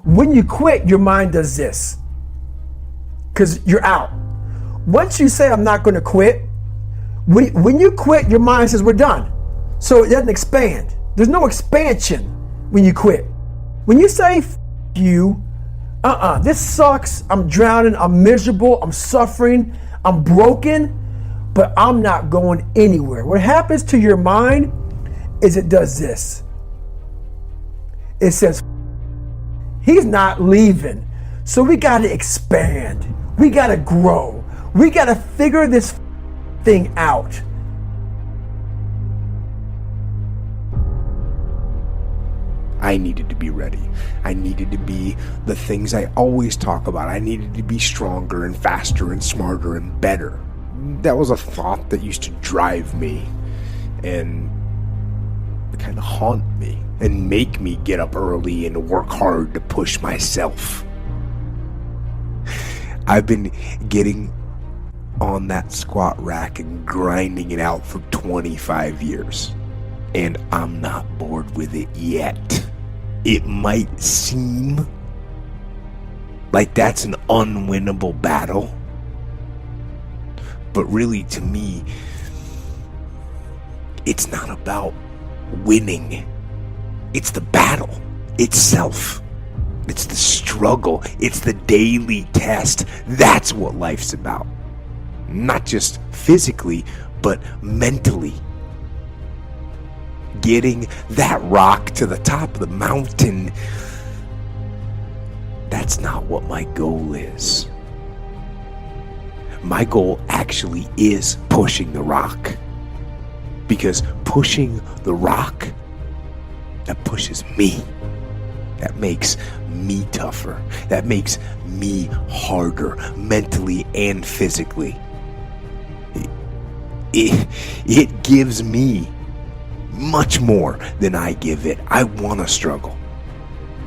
When you quit, your mind does this, because you're out. Once you say, I'm not going to quit, when you quit, your mind says, we're done. So it doesn't expand. There's no expansion when you quit. When you say, you, this sucks, I'm drowning, I'm miserable, I'm suffering, I'm broken, but I'm not going anywhere. What happens to your mind is it does this. It says, he's not leaving. So we got to expand. We got to grow. We got to figure this thing out. I needed to be ready. I needed to be the things I always talk about. I needed to be stronger and faster and smarter and better. That was a thought that used to drive me and kind of haunt me and make me get up early and work hard to push myself. I've been getting on that squat rack and grinding it out for 25 years. And I'm not bored with it yet. It might seem like that's an unwinnable battle, but really to me, it's not about winning. It's the battle itself. It's the struggle. It's the daily test. That's what life's about. Not just physically, but mentally. Getting that rock to the top of the mountain, that's not what my goal is. My goal actually is pushing the rock. Because pushing the rock, that pushes me. That makes me tougher. That makes me harder, mentally and physically. It gives me much more than I give it. I want to struggle.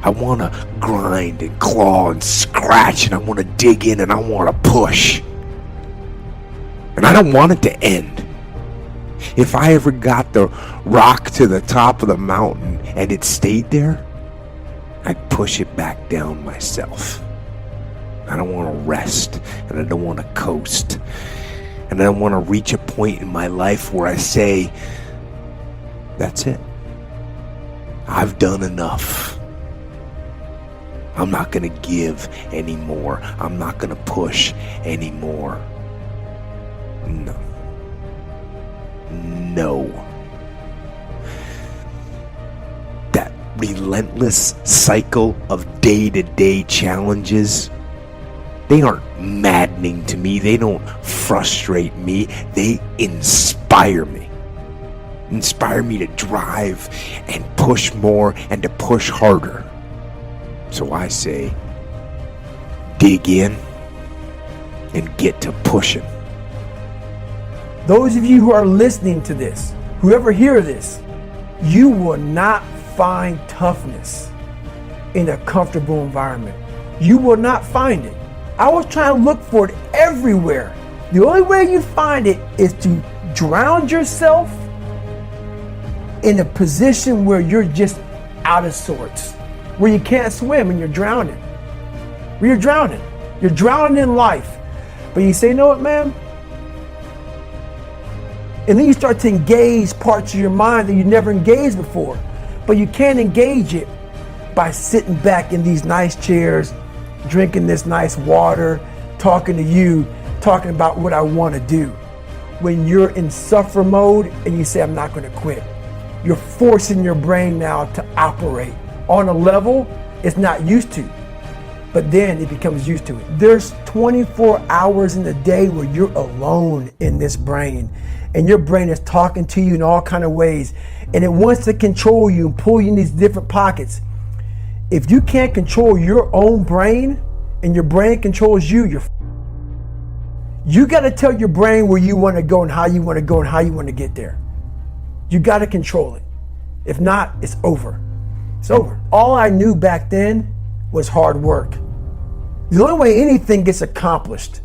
I want to grind and claw and scratch, and I want to dig in and I want to push. And I don't want it to end. If I ever got the rock to the top of the mountain and it stayed there, I'd push it back down myself. I don't want to rest, and I don't want to coast. And I don't want to reach a point in my life where I say, that's it. I've done enough. I'm not going to give anymore. I'm not going to push anymore. No. That relentless cycle of day-to-day challenges, they aren't maddening to me. They don't frustrate me. They inspire me. Inspire me to drive and push more and to push harder. So I say, dig in and get to pushing. Those of you who are listening to this, whoever hears this, you will not find toughness in a comfortable environment. You will not find it. I was trying to look for it everywhere. The only way you find it is to drown yourself in a position where you're just out of sorts, where you can't swim and you're drowning. Where you're drowning. You're drowning in life. But you say, you know what, man? And then you start to engage parts of your mind that you never engaged before. But you can't engage it by sitting back in these nice chairs, drinking this nice water, talking to you, talking about what I want to do. When you're in suffer mode and you say, I'm not going to quit. You're forcing your brain now to operate on a level it's not used to. But then it becomes used to it. There's 24 hours in the day where you're alone in this brain. And your brain is talking to you in all kinds of ways. And it wants to control you and pull you in these different pockets. If you can't control your own brain and your brain controls you, you got to tell your brain where you want to go and how you want to go and how you want to get there. You got to control it. If not, it's over. It's over. All I knew back then was hard work. The only way anything gets accomplished.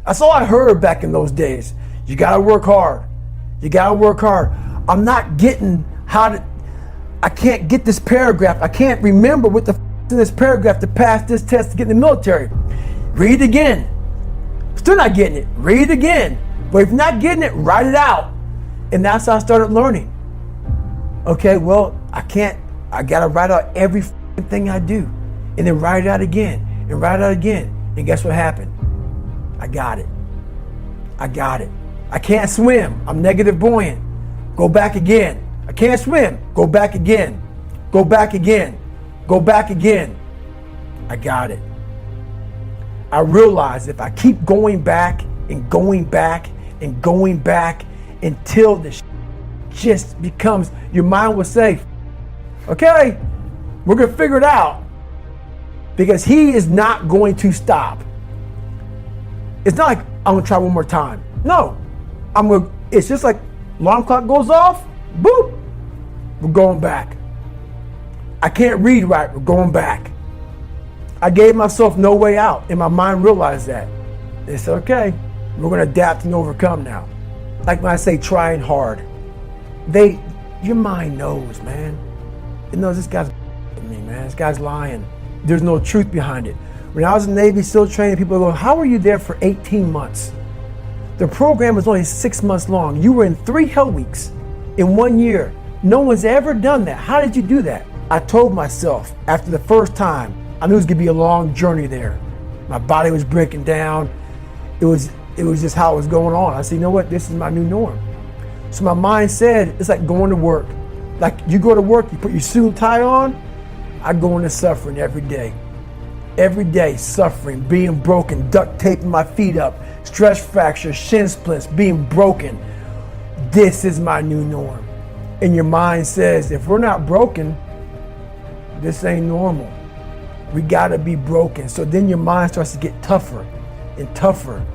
That's all I heard back in those days. You got to work hard. You got to work hard. I'm not getting I can't get this paragraph. I can't remember what the in this paragraph to pass this test to get in the military. Read it again. Still not getting it. Read it again. But if you're not getting it, write it out. And that's how I started learning. Okay, well, I got to write out every thing I do. And then write it out again. And write it out again. And guess what happened? I got it. I can't swim. I'm negative buoyant. Go back again. I can't swim. Go back again. Go back again. Go back again. I got it. I realized if I keep going back and going back and going back until this just becomes, your mind will say, okay, we're going to figure it out. Because he is not going to stop. It's not like I'm going to try one more time. No. It's just like alarm clock goes off, boop, we're going back. I can't read right, we're going back. I gave myself no way out, and my mind realized that. It's okay, we're going to adapt and overcome now. Like when I say trying hard, your mind knows, man. It knows this guy's me, man. This guy's lying. There's no truth behind it. When I was in Navy SEAL training, people go, how were you there for 18 months? The program was only 6 months long. You were in 3 hell weeks in 1 year. No one's ever done that. How did you do that? I told myself after the first time, I knew it was gonna be a long journey there. My body was breaking down. It was just how it was going on. I said, you know what? This is my new norm. So my mind said, it's like going to work. Like you go to work, you put your suit and tie on. I go into suffering every day. Every day suffering, being broken, duct taping my feet up, stress fractures, shin splints, being broken. This is my new norm. And your mind says, if we're not broken, this ain't normal. We gotta be broken. So then your mind starts to get tougher and tougher.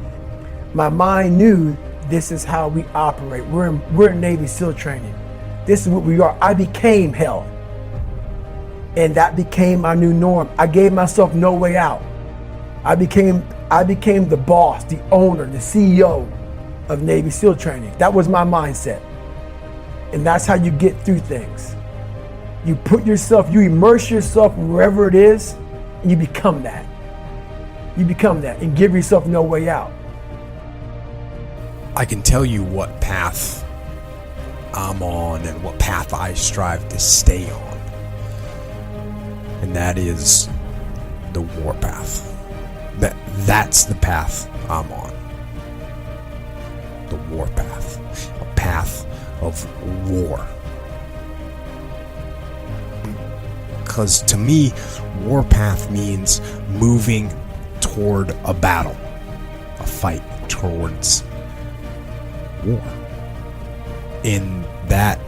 My mind knew this is how we operate. We're in Navy SEAL training. This is what we are. I became hell. And that became my new norm. I gave myself no way out. I became the boss, the owner, the CEO of Navy SEAL training. That was my mindset. And that's how you get through things. You immerse yourself wherever it is, and you become that. You become that and give yourself no way out. I can tell you what path I'm on and what path I strive to stay on. And that is the war path. That's the path I'm on. The war path. A path of war. Because to me, war path means moving toward a battle. A fight towards war. And that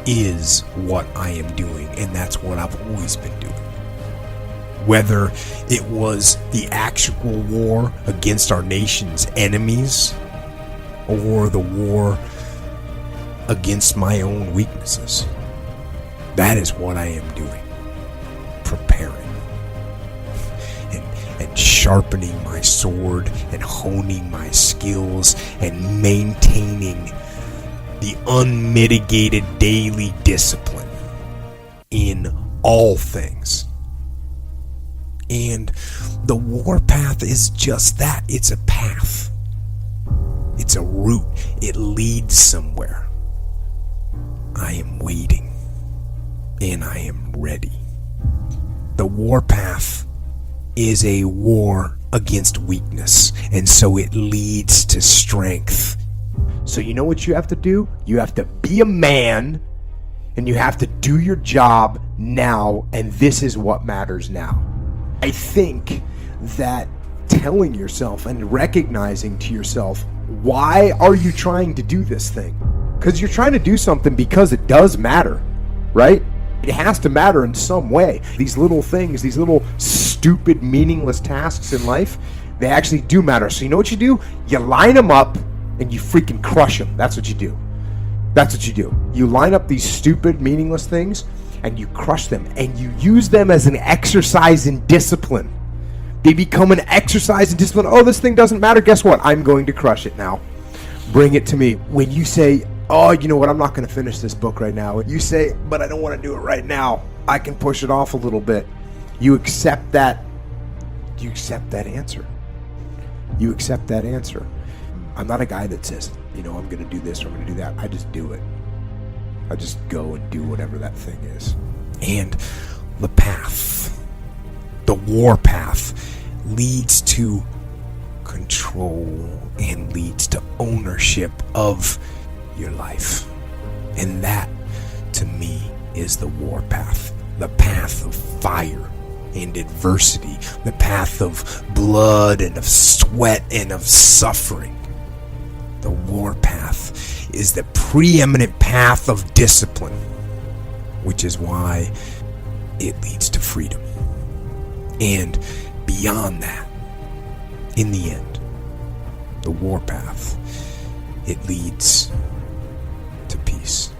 is what I am doing, and that's what I've always been doing. Whether it was the actual war against our nation's enemies or the war against my own weaknesses, that is what I am doing. Preparing and sharpening my sword and honing my skills and maintaining the unmitigated daily discipline in all things. And the war path is just that. It's a path. It's a route. It leads somewhere. I am waiting. And I am ready. The war path is a war against weakness. And so it leads to strength. So you know what you have to do? You have to be a man, and you have to do your job now, and this is what matters now. I think that telling yourself and recognizing to yourself, why are you trying to do this thing? Because you're trying to do something because it does matter, right? It has to matter in some way. These little things, these little stupid, meaningless tasks in life, they actually do matter. So you know what you do? You line them up, and you freaking crush them. That's what you do. That's what you do. You line up these stupid, meaningless things, and you crush them, and you use them as an exercise in discipline. They become an exercise in discipline. Oh, this thing doesn't matter. Guess what? I'm going to crush it now. Bring it to me. When you say, oh, you know what? I'm not going to finish this book right now. You say, but I don't want to do it right now. I can push it off a little bit. You accept that. You accept that answer. You accept that answer. I'm not a guy that says, I'm going to do this or I'm going to do that. I just do it. I just go and do whatever that thing is. And the path, the war path, leads to control and leads to ownership of your life. And that, to me, is the war path. The path of fire and adversity. The path of blood and of sweat and of suffering. The war path is the preeminent path of discipline, which is why it leads to freedom. And beyond that, in the end, the war path, it leads to peace.